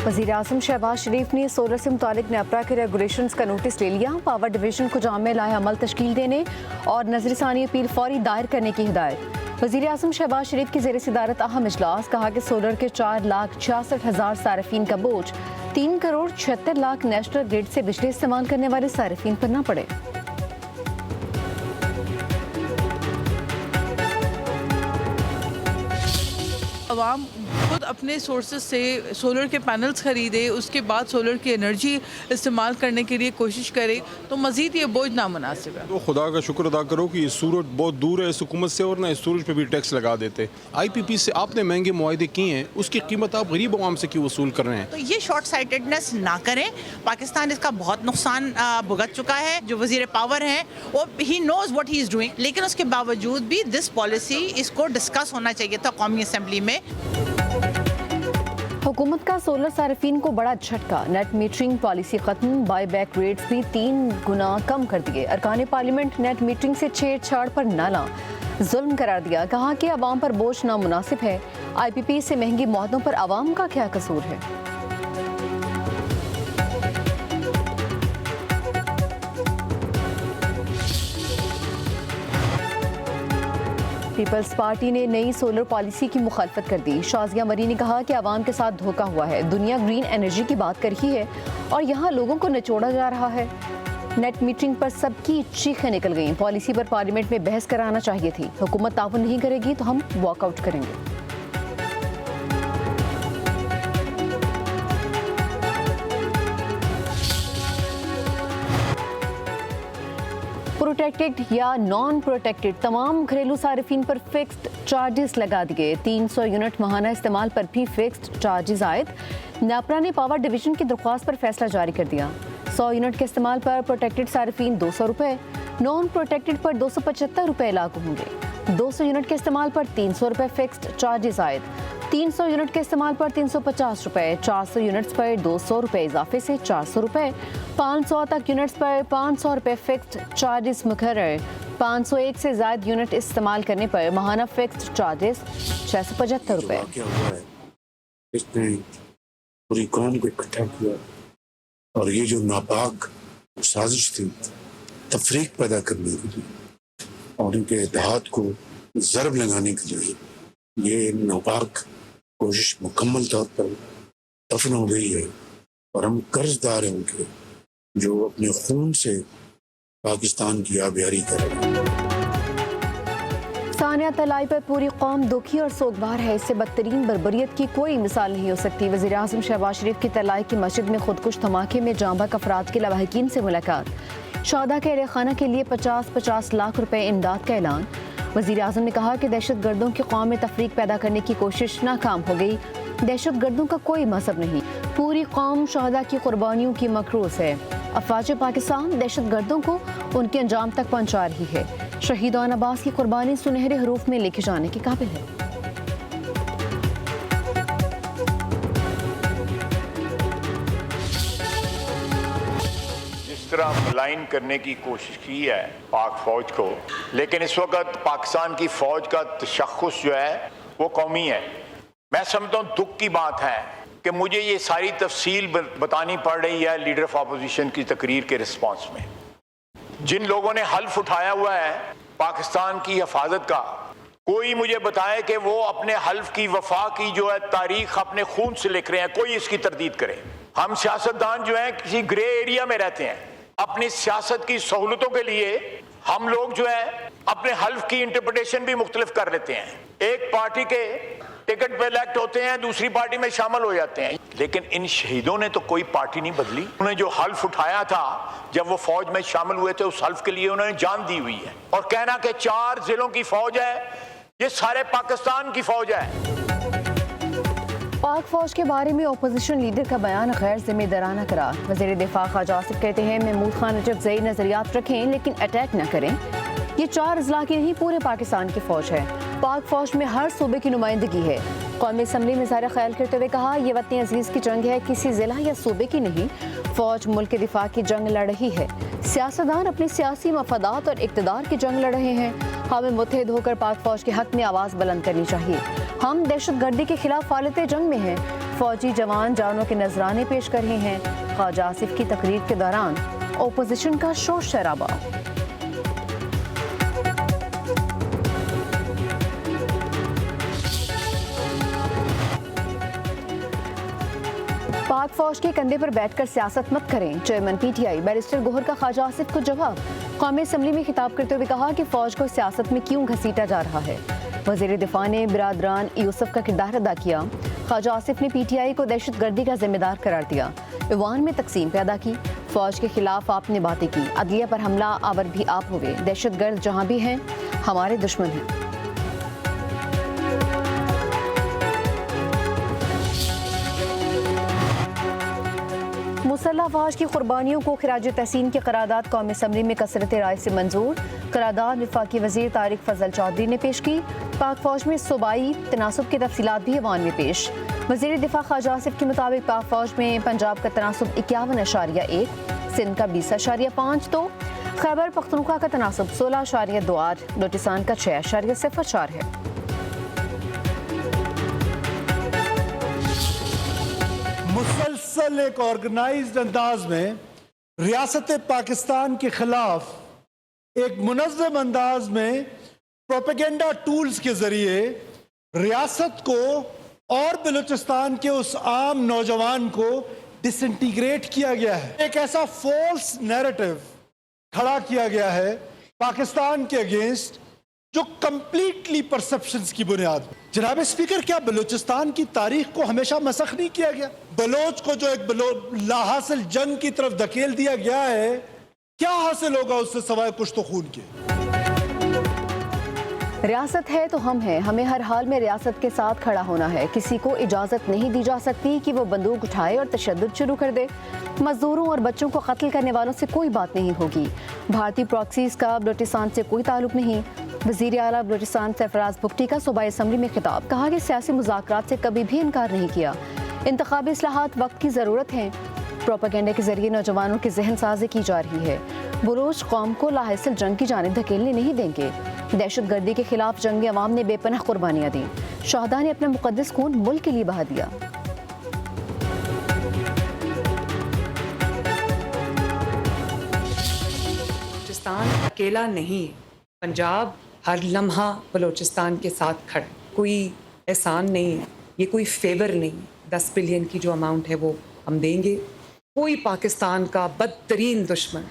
वज़ीर-ए-आज़म शहबाज शरीफ ने सोलर से मुतालिक नेपरा के रेगुलेशंस का नोटिस ले लिया। पावर डिवीजन को जाम में लाए अमल तश्कील देने और नजरसानी अपील फौरी दायर करने की हिदायत। वज़ीर-ए-आज़म शहबाज शरीफ की ज़ेर सदारत अहम इजलास। कहा कि सोलर के 4,66,000 सारिफीन का बोझ 3,76,00,000 नेशनल ग्रिड से बिजली इस्तेमाल करने वाले सारिफीन पर न पड़े। आवाम खुद अपने सोर्सेज से सोलर के पैनल्स ख़रीदे, उसके बाद सोलर की एनर्जी इस्तेमाल करने के लिए कोशिश करे, तो मज़ीद ये बोझ नामुनासिब है। तो खुदा का शुक्र अदा करो कि सूरज बहुत दूर है इस हुकूमत से, और ना इस सूरज पे भी टैक्स लगा देते। IPP से आपने महंगे मुआहदे किए हैं, उसकी कीमत आप गरीब आवाम से क्यों वसूल कर रहे हैं? तो ये शॉर्ट साइटेडनेस ना करें। पाकिस्तान इसका बहुत नुकसान भुगत चुका है। जो वजीर पावर हैं वो he knows what he is doing, लेकिन उसके बावजूद भी दिस पॉलिसी इसको डिस्कस होना चाहिए था कौमी असम्बली में। हुकूमत का सोलर सार्फिन को बड़ा झटका। नेट मीटरिंग पॉलिसी खत्म, बाई बैक रेट्स भी 3 गुना कम कर दिए। अरकान पार्लियामेंट नेट मीटरिंग से छेड़छाड़ पर नाला जुल्म करार दिया। कहा कि अवाम पर बोझ नामुनासिब है। IPP से महंगी मुआहदों पर अवाम का क्या कसूर है? पीपल्स पार्टी ने नई सोलर पॉलिसी की मुखालफत कर दी। शाजिया मरी ने कहा कि आवाम के साथ धोखा हुआ है। दुनिया ग्रीन एनर्जी की बात कर रही है और यहाँ लोगों को निचोड़ा जा रहा है। नेट मीटरिंग पर सबकी चीखें निकल गईं। पॉलिसी पर पार्लियामेंट में बहस कराना चाहिए थी। हुकूमत ताउन नहीं करेगी तो हम वॉकआउट करेंगे। प्रोटेक्टेड या नॉन प्रोटेक्टेड तमाम घरेलू सारिफिन पर फिक्स्ड चार्जेस लगा दिए। 300 यूनिट माहाना इस्तेमाल पर भी फिक्स्ड चार्जेस आयद। नेपरा ने पावर डिवीजन की दरख्वास्त पर फैसला जारी कर दिया। 100 यूनिट के इस्तेमाल पर प्रोटेक्टेड सारिफिन 200 रुपये, नॉन प्रोटेक्टेड पर 275 रुपये लागू होंगे। 200 यूनिट के इस्तेमाल पर 300 रुपये फिक्स्ड चार्जेस आयद। 300 यूनिट के इस्तेमाल पर 350 रुपये, 400 यूनिट्स पर 200 रुपये इजाफे से 400 रुपये, 500 तक यूनिट्स पर 500 रुपये फिक्स्ड चार्जेस मुकर्रर। 501 से ज़्यादा यूनिट इस्तेमाल करने पर माहाना फिक्स्ड चार्जेस 675 रुपये। क्या हुआ है, इसने पूरी कौम को इकट्ठा किया और ये जो नापाक साजिश थी तफरीक पैदा करने के लिए और इनके इत्तेहाद को ज़रब लगाने के लिए, ये नापाक कोशिश मुकम्मल तौर पर दफन हो गई है और हम कर्जदार हैं उनके, जो अपने खून से पाकिस्तान की आबियारी कर रहे हैं। सानिया तलाई पर पूरी कौम दुखी और सोगवार है। इससे बदतरीन बर्बरियत की कोई मिसाल नहीं हो सकती। वज़ीर-ए-आज़म शहबाज शरीफ की तलाई की मस्जिद में खुदकुश धमाके में जांबाक अफराद के लवाहिकीन से मुलाकात। शहदा के अहले खाना के लिए 50-50 लाख रुपए इमदाद का ऐलान। वज़ीर-ए-आज़म ने कहा कि दहशत गर्दों की कौम में तफरीक पैदा करने की कोशिश नाकाम हो गई। दहशत गर्दों का कोई मजहब नहीं, पूरी कौम शहदा की कुर्बानियों की मकरूस है। अफवाज पाकिस्तान दहशत गर्दों को उनके अंजाम तक पहुँचा रही है। शहीदान अब्बास की कुर्बानी सुनहरे हरूफ में लिखे जाने के काबिल है। जिस तरह मलाइन करने की कोशिश की है पाक फौज को, लेकिन इस वक्त पाकिस्तान की फौज का तशख़्ख़ुस जो है वो कौमी है। मैं समझता हूँ दुख की बात है कि मुझे ये सारी तफसील बतानी पड़ रही है लीडर ऑफ अपोजिशन की तकरीर के रिस्पॉन्स में। जिन लोगों ने हल्फ उठाया हुआ है पाकिस्तान की हिफाजत का, कोई मुझे बताए कि वो अपने हल्फ की वफा की जो है तारीख अपने खून से लिख रहे हैं, कोई इसकी तरदीद करे। हम सियासतदान जो है किसी ग्रे एरिया में रहते हैं। अपनी सियासत की सहूलतों के लिए हम लोग जो है अपने हल्फ की इंटरप्रिटेशन भी मुख्तलिफ कर लेते हैं। एक पार्टी के टिकट पे इलेक्ट होते हैं, दूसरी पार्टी में शामिल हो जाते हैं, लेकिन इन शहीदों ने तो कोई पार्टी नहीं बदली। उन्होंने जो हल्फ उठाया था जब वो फौज में शामिल हुए थे, उस हल्फ के लिए उन्होंने जान दी हुई है। और कहना कि 4 जिलों की फौज है, ये सारे पाकिस्तान की फौज है। पाक फौज के बारे में अपोजिशन लीडर का बयान गैर जिम्मेदाराना करार। वज़ीर दिफा ख्वाजा आसिफ कहते हैं महमूद खान नजब ज़ई नजरियात रखें लेकिन अटैक न करें। ये 4 अजला की नहीं, पूरे पाकिस्तान की फौज है। पाक फौज में हर सूबे की नुमाइंदगी है। कौमी असम्बली में इज़हार ख्याल करते हुए कहा, यह वतन अजीज़ की जंग है, किसी जिला या सूबे की नहीं। फौज मुल्क के दिफा की जंग लड़ रही है। सियासतदान अपने सियासी मफादात और इक़्तिदार की जंग लड़ रहे हैं। हमें मुत्तहिद होकर पाक फौज के हक में आवाज़ बुलंद करनी चाहिए। हम दहशत गर्दी के खिलाफ हालत जंग में हैं। फौजी जवान जानों के नजराने पेश कर रहे हैं। ख्वाजा आसिफ की तकरीर के दौरान ओपोजिशन का शोर शराबा। पाक फौज के कंधे पर बैठकर सियासत मत करें, चेयरमैन पीटीआई बैरिस्टर गोहर का ख्वाजा आसिफ को जवाब। कौमी असम्बली में खिताब करते हुए कहा कि फौज को सियासत में क्यों घसीटा जा रहा है। वजीर दिफा ने बिरादरान यूसुफ का किरदार अदा किया। ख्वाजा आसिफ ने पीटीआई को दहशत गर्दी का जिम्मेदार करार दिया। ईवान में तकसीम पैदा की। फौज के खिलाफ आपने बातें की, अदलिया पर हमला आवर भी आप हुए। दहशत गर्द जहाँ भी हैं हमारे दुश्मन हैं। मुसल्लह अफवाज की कुर्बानियों को खिराज तहसीन की करारदाद कौमी असम्बली में कसरत राय से मंजूर। करारदाद वफाकी वजीर तारिक फजल चौधरी ने पेश की। पाक फौज में सूबाई तनासुब की तफसीलात भी ईवान में पेश। वजीर दिफा ख्वाजा आसिफ के मुताबिक पाक फौज में पंजाब का तनासुब 51.1, सिंध का 20.5, तो खैबर पख्तूनख्वा का तनासुब 16.28, बलोचिस्तान का 6.04 है। मुसलसल एक ऑर्गेनाइज्ड अंदाज में रियासत पाकिस्तान के खिलाफ एक मुनज़्ज़म अंदाज में प्रोपेगेंडा टूल्स के जरिए रियासत को और बलूचिस्तान के उस आम नौजवान को डिसइंटीग्रेट किया गया है। एक ऐसा फॉल्स नैरेटिव खड़ा किया गया है पाकिस्तान के अगेंस्ट जो कंप्लीटली परसेप्शंस की बुनियाद पर। जनाब स्पीकर, क्या बलूचिस्तान की तारीख को हमेशा मसख नहीं किया गया? बलोच को जो एक लाहासिल जंग की तरफ धकेल दिया गया है, क्या हासिल होगा उससे सवाए कुछ तो खून के? रियासत है तो हम हैं, हमें हर हाल में रियासत के साथ खड़ा होना है। किसी को इजाज़त नहीं दी जा सकती कि वो बंदूक उठाए और तशद्दुद शुरू कर दे। मजदूरों और बच्चों को कत्ल करने वालों से कोई बात नहीं होगी। भारतीय प्रॉक्सीज का बलूचिस्तान से कोई ताल्लुक नहीं। वज़ीर आला बलूचिस्तान सरफराज बुगटी का सूबाई असम्बली में खिताब। कहा कि सियासी मुज़ाकरात से कभी भी इनकार नहीं किया। इंतखाबी इस्लाहात वक्त की ज़रूरत है। प्रोपेगेंडा के जरिए नौजवानों की जहन साजी की जा रही है। बलूच कौम को लाहिसल जंग की जानिब धकेलने नहीं देंगे। दहशत गर्दी के खिलाफ जंग अवाम ने बेपनाह कुर्बानियाँ दी। शहदा ने अपना मुकद्दस खून मुल्क के लिए बहा दिया। बलूचिस्तान अकेला नहीं है। पंजाब हर लम्हा बलूचिस्तान के साथ खड़ा। कोई एहसान नहीं है, ये कोई फेवर नहीं है। 10 बिलियन की जो अमाउंट है वो हम देंगे। कोई पाकिस्तान का बदतरीन दुश्मन,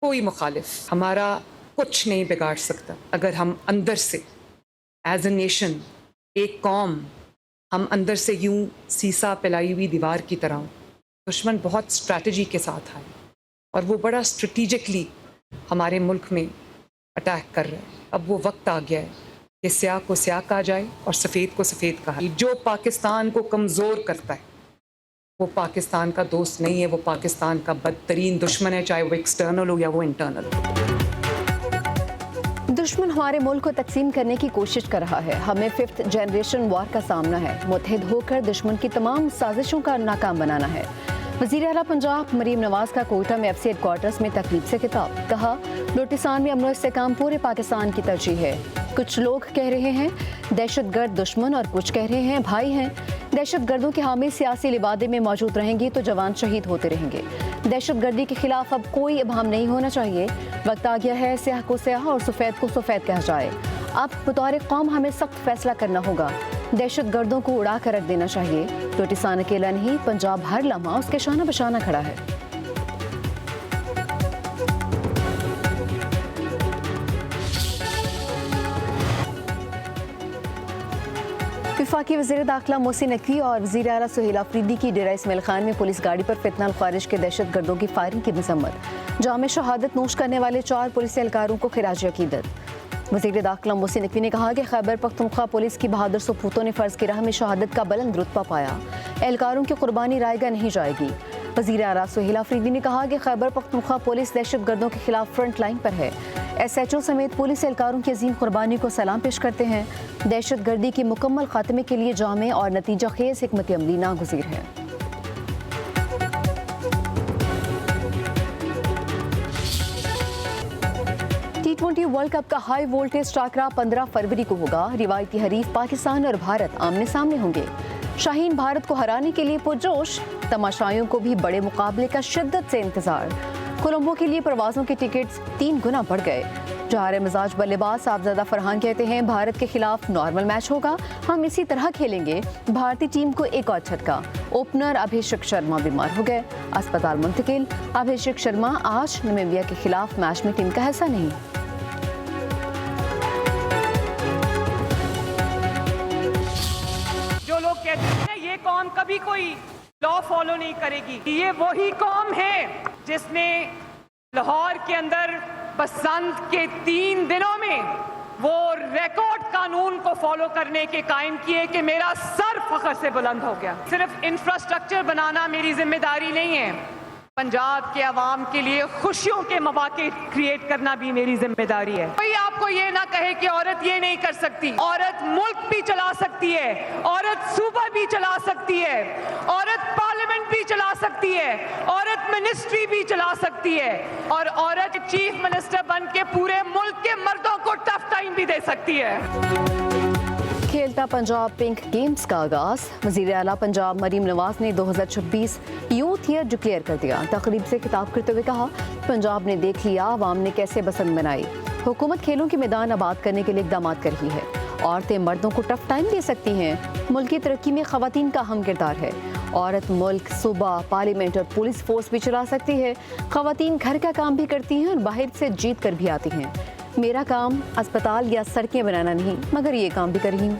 कोई मुखालिफ हमारा कुछ नहीं बिगाड़ सकता अगर हम अंदर से एज ए नेशन, एक कौम, हम अंदर से यूं सीसा पिलाई हुई दीवार की तरह। दुश्मन बहुत स्ट्रैटेजी के साथ आए और वो बड़ा स्ट्रेटिजिकली हमारे मुल्क में अटैक कर रहे हैं। अब वो वक्त आ गया है कि स्याह को स्याह कहा जाए और सफ़ेद को सफ़ेद कहा। जो पाकिस्तान को कमज़ोर करता है वो पाकिस्तान का दोस्त नहीं है, वो पाकिस्तान का बदतरीन दुश्मन है, चाहे वो एक्सटर्नल हो या वो इंटरनल हो। दुश्मन हमारे मुल्क को तकसीम करने की कोशिश कर रहा है। हमें 5th जनरेशन वॉर का सामना है। मुत्तहिद होकर दुश्मन की तमाम साजिशों का नाकाम बनाना है। वज़ीर आला पंजाब मरीम नवाज का कोयटा में एफसी हेडक्वार्टर्स में तकरीब से खिताब। कहा, बलूचिस्तान में अमन व इस्तेहकाम पूरे पाकिस्तान की तरजीह है। कुछ लोग कह रहे हैं दहशत गर्द दुश्मन और कुछ कह रहे हैं भाई हैं। दहशत गर्दों के हामी सियासी लिबादे में मौजूद रहेंगी तो जवान शहीद होते रहेंगे। दहशत गर्दी के खिलाफ अब कोई इबहम नहीं होना चाहिए। वक्त आ गया है स्याह को स्याह और सफ़ेद को सफ़ेद कहा जाए। अब बतौर कौम हमें सख्त फैसला करना होगा। दहशत गर्दों को उड़ा कर रख देना चाहिए। बलूचिस्तान अकेला नहीं, पंजाब हर लम्हा उसके शाना बशाना खड़ा है। वफाकी वज़ीर दाखिला मोहसिन नकवी और वज़ीर आला सुहेल अफरीदी की डेरा इस्माइल खान में पुलिस गाड़ी पर फितना खारिज के दहशत गर्दों की फायरिंग की मजम्मत। जाम शहादत नोश करने वाले 4 पुलिस एहलकारों को खिराज अकीदत। वज़ीर दाखिला मोहसिन नकवी ने कहा कि खैबर पख्तूनख्वा पुलिस की बहादुर सपूतों ने फ़र्ज़ की राह में शहादत का बुलंद रुतबा पाया। एहलकारों की कुर्बानी रायगा नहीं जाएगी। वज़ीर आला सुहेल अफरीदी ने कहा कि खैबर पख्तूनख्वा पुलिस दहशत गर्दों के खिलाफ फ्रंट लाइन पर है। SHO समेत पुलिस एहलकारों की अजीम कुर्बानी को सलाम पेश करते हैं। दहशत गर्दी के मुकम्मल खात्मे के लिए जामे और नतीजा खेज हिकमत अमली नागुज़ीर है। T20 वर्ल्ड कप का हाई वोल्टेज टाकरा 15 फरवरी को होगा। रिवायती हरीफ पाकिस्तान और भारत आमने सामने होंगे। शाहीन भारत को हराने के लिए पुरजोश, तमाशाइयों को भी बड़े मुकाबले का शिद्दत से इंतजार। कोलंबो के लिए प्रवासों के टिकट्स 3 गुना बढ़ गए। जहारे मिजाज बल्लेबाज साहबजादा फरहान कहते हैं भारत के खिलाफ नॉर्मल मैच होगा, हम इसी तरह खेलेंगे। भारतीय टीम को एक और झटका, ओपनर अभिषेक शर्मा बीमार हो गए, अस्पताल मुंतकिल। अभिषेक शर्मा आज नामीबिया के खिलाफ मैच में टीम का हिस्सा नहीं। जो लोग कहते हैं ये कौम कभी कोई लॉ फॉलो नहीं करेगी, ये वही कौम है जिसने लाहौर के अंदर बसंत के 3 दिनों में वो रिकॉर्ड कानून को फॉलो करने के कायम किए कि मेरा सर फख्र से बुलंद हो गया। सिर्फ इंफ्रास्ट्रक्चर बनाना मेरी जिम्मेदारी नहीं है, पंजाब के अवाम के लिए खुशियों के मौके क्रिएट करना भी मेरी जिम्मेदारी है। कोई आपको ये ना कहे कि औरत ये नहीं कर सकती। औरत मुल्क भी चला सकती है, औरत सूबा भी चला सकती है, औरत पार्लियामेंट भी चला सकती है, औरत मिनिस्ट्री भी चला सकती है, और औरत चीफ मिनिस्टर बन के पूरे मुल्क के मर्दों को टफ टाइम भी दे सकती है। खेलता पंजाब पिंक गेम्स का आगाज। वज़ीर आला पंजाब मरीम नवाज ने 2026 यूथ ईयर डिक्लेयर कर दिया। तकरीब से खिताब करते हुए कहा, पंजाब ने देख लिया अवाम ने कैसे बसंत बनाई। हुकूमत खेलों के मैदान आबाद करने के लिए इक़दाम कर रही है। औरतें मर्दों को टफ टाइम दे सकती हैं। मुल्क की तरक्की में ख़वातीन का अहम किरदार है। औरत मुल्क, सूबा, पार्लियामेंट और पुलिस फोर्स भी चला सकती है। ख़वातीन घर का काम भी करती हैं और बाहर से जीत कर भी आती हैं। मेरा काम अस्पताल या सड़कें बनाना नहीं, मगर ये काम भी कर रही हूँ।